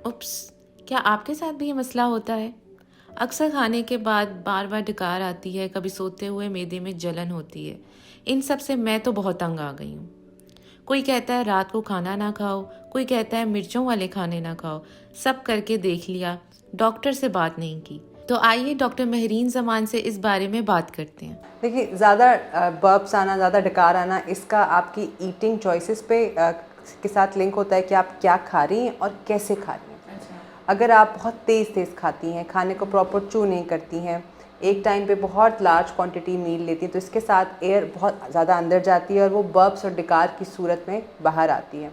उप्स, क्या आपके साथ भी ये मसला होता है? अक्सर खाने के बाद बार-बार डकार आती है, कभी सोते हुए मैदे में जलन होती है। इन सब से मैं तो बहुत तंग आ गई हूँ। कोई कहता है रात को खाना ना खाओ, कोई कहता है मिर्चों वाले खाने ना खाओ। सब करके देख लिया, डॉक्टर से बात नहीं की। तो आइए डॉक्टर महरीन ज़मान से इस बारे में बात करते हैं। देखिए, ज़्यादा बर्प्स आना, ज़्यादा डकार आना, इसका आपकी ईटिंग चॉइसेस पे के साथ लिंक होता है कि आप क्या खा रही हैं और कैसे खा रही हैं। अगर आप बहुत तेज़ तेज़ खाती हैं, खाने को प्रॉपर च्यू नहीं करती हैं, एक टाइम पे बहुत लार्ज क्वांटिटी मील लेती हैं, तो इसके साथ एयर बहुत ज़्यादा अंदर जाती है और वो बर्प्स और डकार की सूरत में बाहर आती है।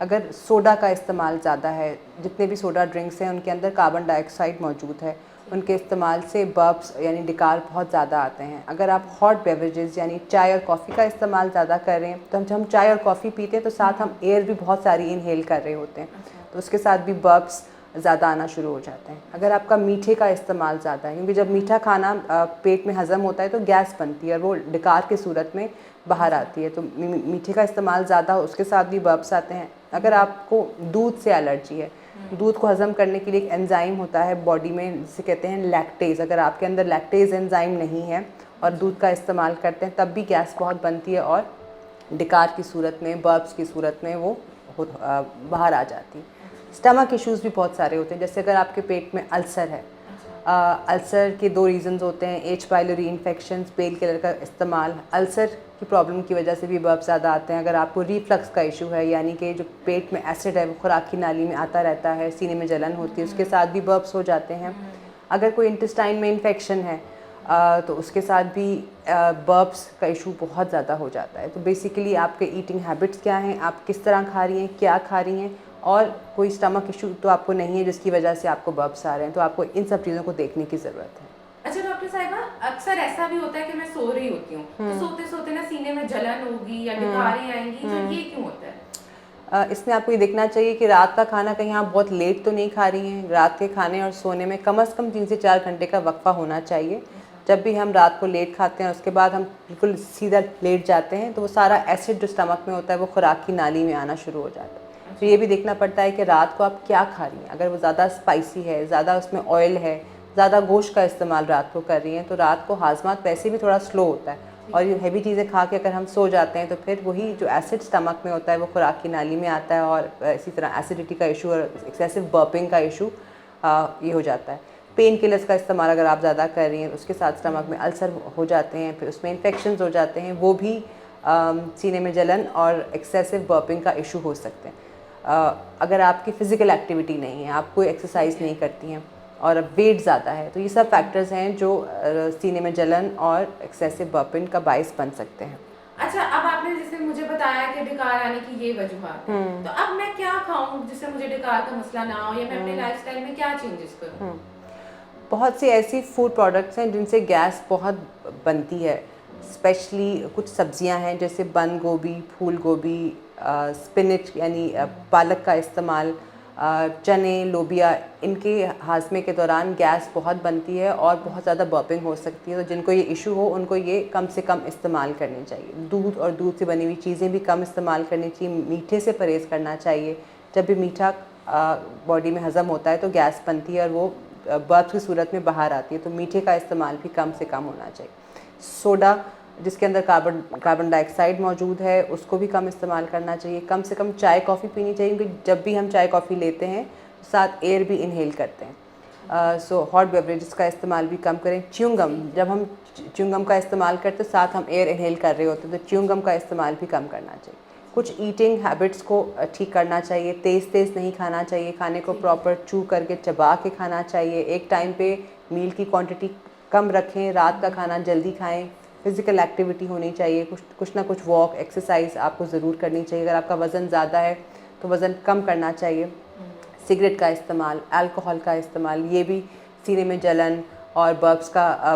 अगर सोडा का इस्तेमाल ज़्यादा है, जितने भी सोडा ड्रिंक्स हैं उनके अंदर कार्बन डाइऑक्साइड मौजूद है, उनके इस्तेमाल से बर्प्स यानी डकार बहुत ज़्यादा आते हैं। अगर आप हॉट बेवरेजेस यानी चाय और कॉफ़ी का इस्तेमाल ज़्यादा कर रहे हैं, तो जब हम चाय और कॉफ़ी पीते हैं तो साथ हम एयर भी बहुत सारी इनहेल कर रहे होते हैं, तो उसके साथ भी बर्प्स ज़्यादा आना शुरू हो जाते हैं। अगर आपका मीठे का इस्तेमाल ज़्यादा है, क्योंकि जब मीठा खाना पेट में हज़म होता है तो गैस बनती है और वो डकार की सूरत में बाहर आती है, तो मीठे का इस्तेमाल ज़्यादा हो उसके साथ भी बर्प्स आते हैं। अगर आपको दूध से एलर्जी है, दूध को हज़म करने के लिए एक एंजाइम होता है बॉडी में जिसे कहते हैं लैक्टेज़, अगर आपके अंदर लैक्टेज़ एंजाइम नहीं है और दूध का इस्तेमाल करते हैं तब भी गैस बहुत बनती है और डकार की सूरत में, बर्प्स की सूरत में वो बाहर आ जाती है। स्टमक इश्यूज़ भी बहुत सारे होते हैं, जैसे अगर आपके पेट में अल्सर है, अल्सर के दो रीज़न्स होते हैं, H pylori infection, pain killer का इस्तेमाल। अल्सर की प्रॉब्लम की वजह से भी बर्प्स ज़्यादा आते हैं। अगर आपको रिफ्लक्स का इशू है, यानी कि जो पेट में एसिड है वो खुराक की नाली में आता रहता है, सीने में जलन होती है, उसके साथ भी बर्प्स हो जाते हैं। अगर कोई इंटेस्टाइन में इन्फेक्शन है तो उसके साथ भी बर्प्स का इशू बहुत ज़्यादा हो जाता है। तो बेसिकली आपके ईटिंग हैबिट्स क्या हैं, आप किस तरह खा रही हैं, क्या खा रही हैं, और कोई स्टमक इशू तो आपको नहीं है जिसकी वजह से आपको बर्प्स आ रहे हैं, तो आपको इन सब चीज़ों को देखने की ज़रूरत है। अच्छा डॉक्टर साहिबा, अक्सर ऐसा भी होता है कि मैं सो रही होती हूँ तो सोते सोते ना सीने में जलन होगी या डकारें आएंगी, तो ये क्यों होता है? इसमें आपको ये देखना चाहिए कि रात का खाना कहीं आप बहुत लेट तो नहीं खा रही हैं। रात के खाने और सोने में कम से कम 3 से 4 घंटे का वक्फा होना चाहिए। जब भी हम रात को लेट खाते हैं उसके बाद हम बिल्कुल सीधा लेट जाते हैं तो वो सारा एसिड जो स्टमक में होता है वो खुराक की नाली में आना शुरू हो जाता है। तो ये भी देखना पड़ता है कि रात को आप क्या खा रही हैं। अगर वो ज़्यादा स्पाइसी है, ज़्यादा उसमें ऑयल है, ज़्यादा गोश्त का इस्तेमाल रात को कर रही हैं, तो रात को हाजमात वैसे भी थोड़ा स्लो होता है और ये हैवी चीज़ें खा के अगर हम सो जाते हैं तो फिर वही जो एसिड स्टमक में होता है वो खुराक की नाली में आता है और इसी तरह एसिडिटी का इशू और एक्सेसिव बर्पिंग का इशू ये हो जाता है। पेन किलर्स का इस्तेमाल अगर आप ज़्यादा कर रही हैं उसके साथ स्टमक में अल्सर हो जाते हैं, फिर उसमें इन्फेक्शंस हो जाते हैं, वो भी सीने में जलन और एक्सेसिव बर्पिंग का इशू हो सकते हैं। अगर आपकी फ़िज़िकल एक्टिविटी नहीं है, आप कोई एक्सरसाइज नहीं करती हैं और वेट ज़्यादा है, तो ये सब फैक्टर्स हैं जो सीने में जलन और एक्सेसिव बर्पिंग का बायस बन सकते हैं। अच्छा, अब आपने जैसे मुझे बताया कि डकार आने की ये वजूहत है, तो अब मैं क्या खाऊं जिससे मुझे डकार का मसला ना हो, या मैं अपने लाइफस्टाइल में क्या चेंजेस करूं? बहुत सी ऐसी फूड प्रोडक्ट्स हैं जिनसे गैस बहुत बनती है। स्पेशली कुछ सब्जियां हैं जैसे बंद गोभी, फूल गोभी, स्पिनच यानी पालक का इस्तेमाल, चने, लोबिया, इनके हाजमे के दौरान गैस बहुत बनती है और बहुत ज़्यादा बर्पिंग हो सकती है। तो जिनको ये इशू हो उनको ये कम से कम इस्तेमाल करनी चाहिए। दूध और दूध से बनी हुई चीज़ें भी कम इस्तेमाल करनी चाहिए। मीठे से परहेज़ करना चाहिए। जब भी मीठा बॉडी में हज़म होता है तो गैस बनती है और वो बर्प्स की सूरत में बाहर आती है, तो मीठे का इस्तेमाल भी कम से कम होना चाहिए। सोडा जिसके अंदर कार्बन डाइऑक्साइड मौजूद है उसको भी कम इस्तेमाल करना चाहिए। कम से कम चाय कॉफ़ी पीनी चाहिए, क्योंकि जब भी हम चाय कॉफ़ी लेते हैं साथ एयर भी इनहेल करते हैं। सो हॉट बेवरेजेस का इस्तेमाल भी कम करें। च्युइंगम, जब हम च्युइंगम का इस्तेमाल करते हैं साथ हम एयर इनहेल कर रहे होते हैं, तो च्युइंगम का इस्तेमाल भी कम करना चाहिए। कुछ ईटिंग हैबिट्स को ठीक करना चाहिए। तेज़ तेज़ नहीं खाना चाहिए, खाने को प्रॉपर चू करके चबा के खाना चाहिए। एक टाइम पे मील की क्वांटिटी कम रखें, रात का खाना जल्दी खाएं। फ़िज़िकल एक्टिविटी होनी चाहिए, कुछ ना कुछ वॉक, एक्सरसाइज आपको ज़रूर करनी चाहिए। अगर आपका वज़न ज़्यादा है तो वज़न कम करना चाहिए। सिगरेट का इस्तेमाल, अल्कोहल का इस्तेमाल, ये भी सीने में जलन और बर्प्स का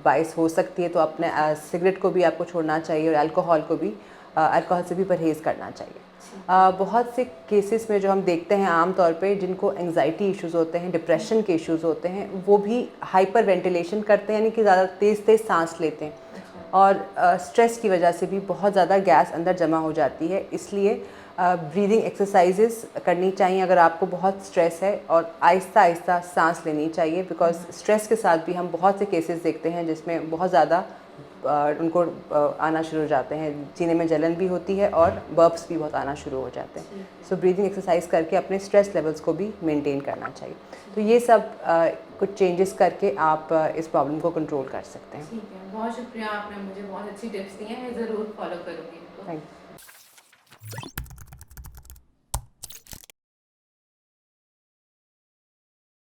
बायस हो सकती है, तो अपने सिगरेट को भी आपको छोड़ना चाहिए और अल्कोहल को भी अल्कोहल से भी परहेज़ करना चाहिए। बहुत से केसेस में जो हम देखते हैं आम तौर पे जिनको एंग्जाइटी इश्यूज़ होते हैं, डिप्रेशन के इश्यूज़ होते हैं, वो भी हाइपर वेंटिलेशन करते हैं, यानी कि ज़्यादा तेज़ तेज़ सांस लेते हैं और स्ट्रेस की वजह से भी बहुत ज़्यादा गैस अंदर जमा हो जाती है। इसलिए ब्रीदिंग एक्सरसाइजेस करनी चाहिए अगर आपको बहुत स्ट्रेस है, और आहिस्ता आहिस्ता सांस लेनी चाहिए, बिकॉज स्ट्रेस के साथ भी हम बहुत से केसेस देखते हैं जिसमें बहुत ज़्यादा उनको आना शुरू हो जाते हैं, सीने में जलन भी होती है और बर्प्स भी बहुत आना शुरू हो जाते हैं। सो ब्रीदिंग एक्सरसाइज करके अपने स्ट्रेस लेवल्स को भी मेंटेन करना चाहिए। तो ये सब कुछ चेंजेस करके आप इस प्रॉब्लम को कंट्रोल कर सकते हैं। ठीक है, बहुत शुक्रिया, आपने मुझे बहुत अच्छी टिप्स दी हैं, मैं ज़रूर फॉलो करूँगी इनको। Thank you.